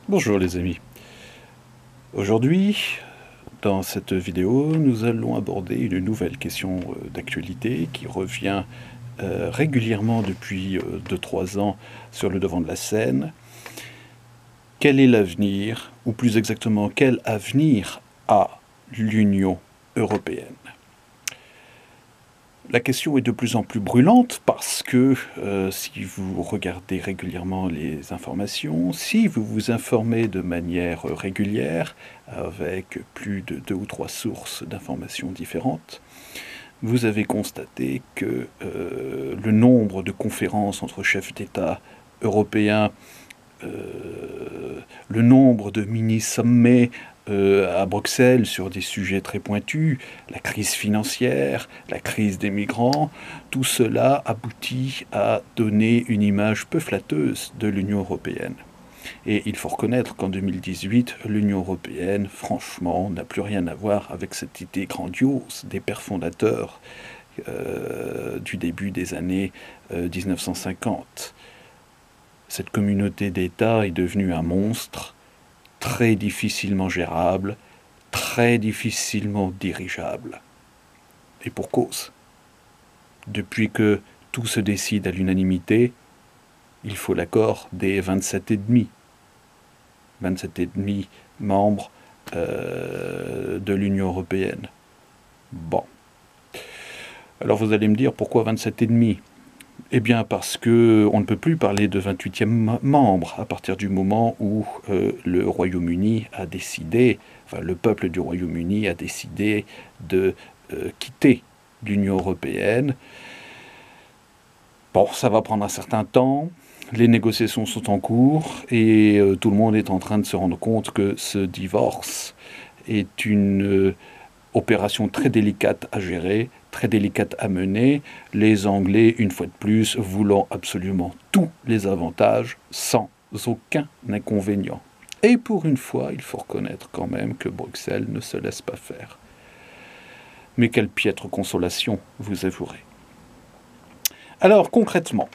Bonjour les amis. Aujourd'hui, dans cette vidéo, nous allons aborder une nouvelle question d'actualité qui revient régulièrement depuis 2-3 ans sur le devant de la scène. Quel est l'avenir, ou plus exactement, quel avenir a l'Union européenne? La question est de plus en plus brûlante parce que si vous regardez régulièrement les informations, si vous vous informez de manière régulière avec plus de 2 ou 3 sources d'informations différentes, vous avez constaté que le nombre de conférences entre chefs d'État européens, le nombre de mini-sommets à Bruxelles sur des sujets très pointus, la crise financière, la crise des migrants, tout cela aboutit à donner une image peu flatteuse de l'Union européenne. Et il faut reconnaître qu'en 2018, l'Union européenne, franchement, n'a plus rien à voir avec cette idée grandiose des pères fondateurs du début des années 1950. Cette communauté d'États est devenue un monstre très difficilement gérable, très difficilement dirigeable. Et pour cause. Depuis que tout se décide à l'unanimité, il faut l'accord des 27 et demi. 27 et demi membres de l'Union européenne. Bon. Alors vous allez me dire, pourquoi 27 et demi? Eh bien parce qu'on ne peut plus parler de 28e membre à partir du moment où le Royaume-Uni a décidé, enfin le peuple du Royaume-Uni a décidé de quitter l'Union européenne. Bon, ça va prendre un certain temps, les négociations sont en cours et tout le monde est en train de se rendre compte que ce divorce est une opération très délicate à gérer, très délicate à mener, les Anglais, une fois de plus, voulant absolument tous les avantages sans aucun inconvénient. Et pour une fois, il faut reconnaître quand même que Bruxelles ne se laisse pas faire. Mais quelle piètre consolation, vous avouerez. Alors concrètement,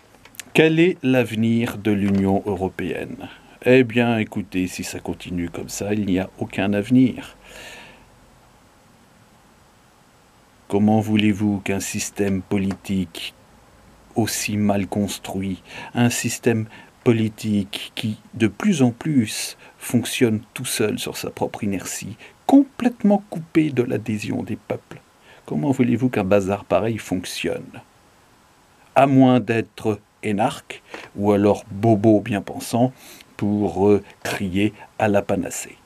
quel est l'avenir de l'Union européenne? Eh bien écoutez, si ça continue comme ça, il n'y a aucun avenir. Comment voulez-vous qu'un système politique aussi mal construit, un système politique qui de plus en plus fonctionne tout seul sur sa propre inertie, complètement coupé de l'adhésion des peuples, comment voulez-vous qu'un bazar pareil fonctionne? À moins d'être énarque ou alors bobo bien pensant pour crier à la panacée.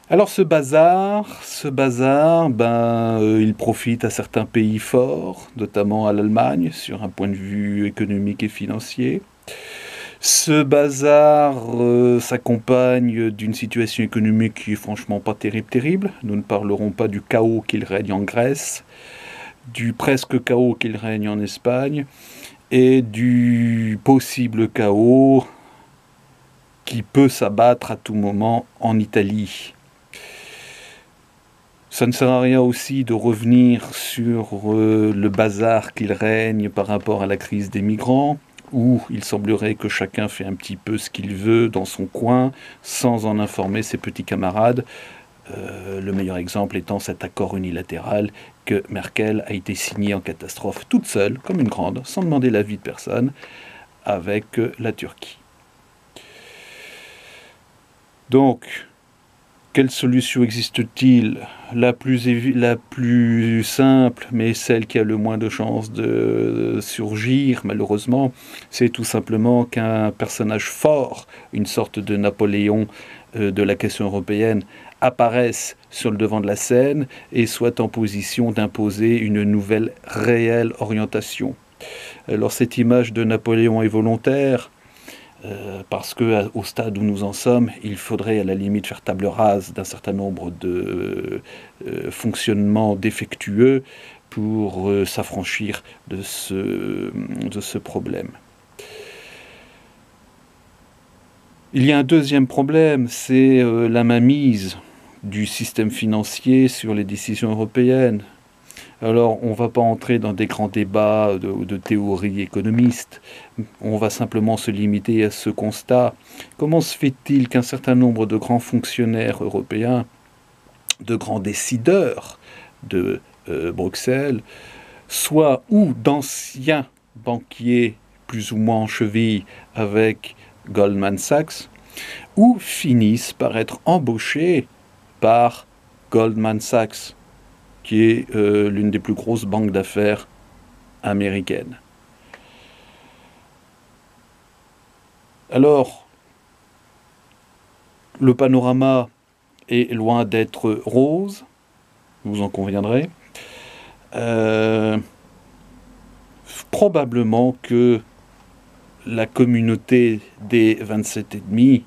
Alors ce bazar, il profite à certains pays forts, notamment à l'Allemagne, sur un point de vue économique et financier. Ce bazar s'accompagne d'une situation économique qui est franchement pas terrible. Nous ne parlerons pas du chaos qu'il règne en Grèce, du presque chaos qu'il règne en Espagne, et du possible chaos qui peut s'abattre à tout moment en Italie. Ça ne sert à rien aussi de revenir sur le bazar qu'il règne par rapport à la crise des migrants, où il semblerait que chacun fait un petit peu ce qu'il veut dans son coin, sans en informer ses petits camarades. Le meilleur exemple étant cet accord unilatéral que Merkel a été signé en catastrophe toute seule, comme une grande, sans demander l'avis de personne, avec la Turquie. Donc, quelle solution existe-t-il? La plus simple, mais celle qui a le moins de chances de surgir, malheureusement, c'est tout simplement qu'un personnage fort, une sorte de Napoléon de la question européenne, apparaisse sur le devant de la scène et soit en position d'imposer une nouvelle réelle orientation. Alors cette image de Napoléon est volontaire, parce qu'au stade où nous en sommes, il faudrait à la limite faire table rase d'un certain nombre de fonctionnements défectueux pour s'affranchir de ce problème. Il y a un deuxième problème, c'est la mainmise du système financier sur les décisions européennes. Alors, on ne va pas entrer dans des grands débats de théorie économiste. On va simplement se limiter à ce constat. Comment se fait-il qu'un certain nombre de grands fonctionnaires européens, de grands décideurs de Bruxelles, soient ou d'anciens banquiers plus ou moins en cheville avec Goldman Sachs, ou finissent par être embauchés par Goldman Sachs, qui est l'une des plus grosses banques d'affaires américaines. Alors, le panorama est loin d'être rose, vous en conviendrez. Probablement que la communauté des 27 et demi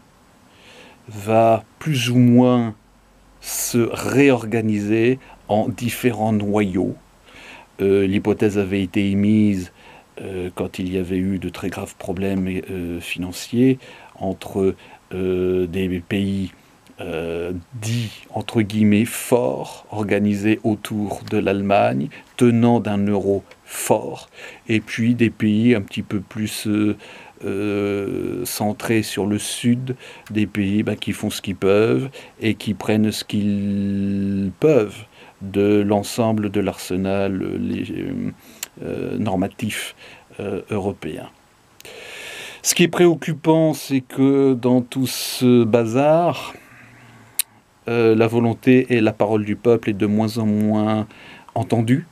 va plus ou moins se réorganiser en différents noyaux. L'hypothèse avait été émise quand il y avait eu de très graves problèmes financiers entre des pays dits entre guillemets forts, organisés autour de l'Allemagne, tenant d'un euro fort, et puis des pays un petit peu plus centrés sur le sud, des pays qui font ce qu'ils peuvent et qui prennent ce qu'ils peuvent de l'ensemble de l'arsenal normatif européen. Ce qui est préoccupant, c'est que dans tout ce bazar, la volonté et la parole du peuple est de moins en moins entendue.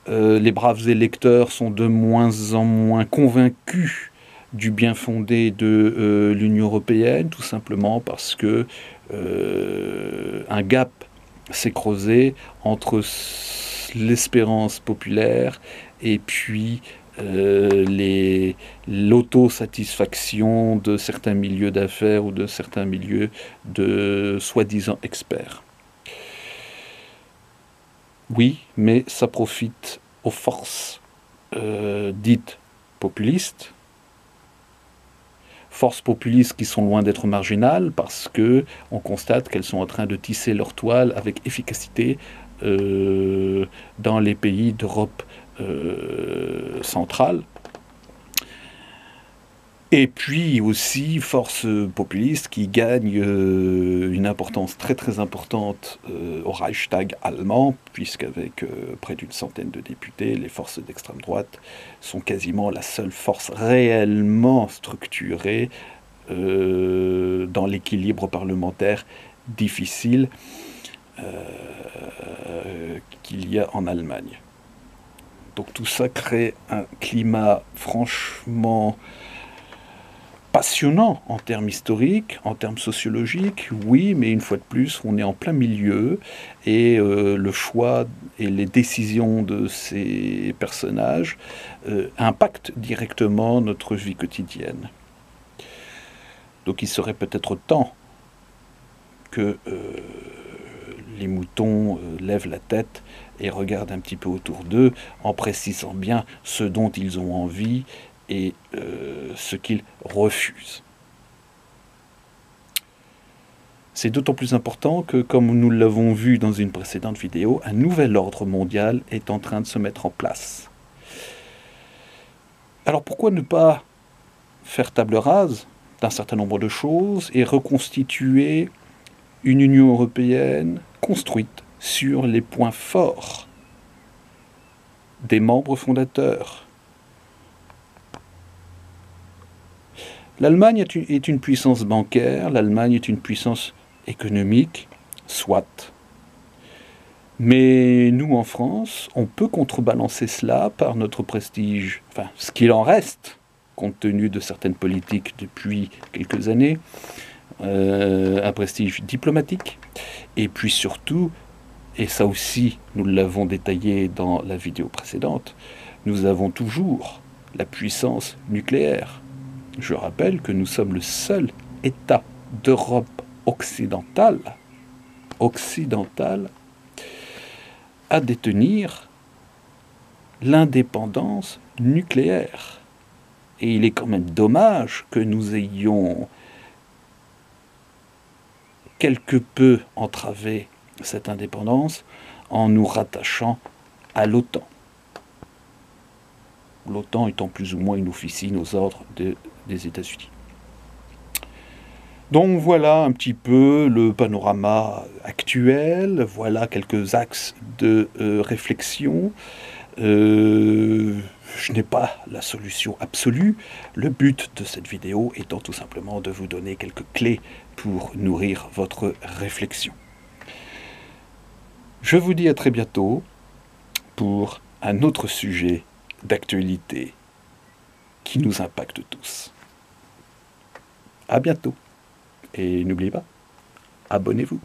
Les braves électeurs sont de moins en moins convaincus du bien fondé de l'Union européenne, tout simplement parce que un gap s'est creusé entre l'espérance populaire et puis l'autosatisfaction de certains milieux d'affaires ou de certains milieux de soi-disant experts. Oui, mais ça profite aux forces dites populistes, forces populistes qui sont loin d'être marginales parce que on constate qu'elles sont en train de tisser leur toile avec efficacité dans les pays d'Europe centrale. Et puis aussi forces populistes qui gagnent une importance très très importante au Reichstag allemand, puisqu'avec près d'une centaine de députés, les forces d'extrême droite sont quasiment la seule force réellement structurée dans l'équilibre parlementaire difficile qu'il y a en Allemagne. Donc tout ça crée un climat franchement passionnant en termes historiques, en termes sociologiques, oui, mais une fois de plus, on est en plein milieu et le choix et les décisions de ces personnages impactent directement notre vie quotidienne. Donc il serait peut-être temps que les moutons lèvent la tête et regardent un petit peu autour d'eux en précisant bien ce dont ils ont envie et ce qu'ils refusent. C'est d'autant plus important que, comme nous l'avons vu dans une précédente vidéo, un nouvel ordre mondial est en train de se mettre en place. Alors pourquoi ne pas faire table rase d'un certain nombre de choses et reconstituer une Union européenne construite sur les points forts des membres fondateurs? L'Allemagne est une puissance bancaire, l'Allemagne est une puissance économique, soit. Mais nous, en France, on peut contrebalancer cela par notre prestige, enfin, ce qu'il en reste, compte tenu de certaines politiques depuis quelques années, un prestige diplomatique, et puis surtout, et ça aussi, nous l'avons détaillé dans la vidéo précédente, nous avons toujours la puissance nucléaire. Je rappelle que nous sommes le seul État d'Europe occidentale à détenir l'indépendance nucléaire. Et il est quand même dommage que nous ayons quelque peu entravé cette indépendance en nous rattachant à l'OTAN. L'OTAN étant plus ou moins une officine aux ordres des États-Unis. Donc voilà un petit peu le panorama actuel, voilà quelques axes de réflexion. Je n'ai pas la solution absolue. Le but de cette vidéo étant tout simplement de vous donner quelques clés pour nourrir votre réflexion. Je vous dis à très bientôt pour un autre sujet d'actualité qui nous impacte tous. À bientôt. Et n'oubliez pas, abonnez-vous.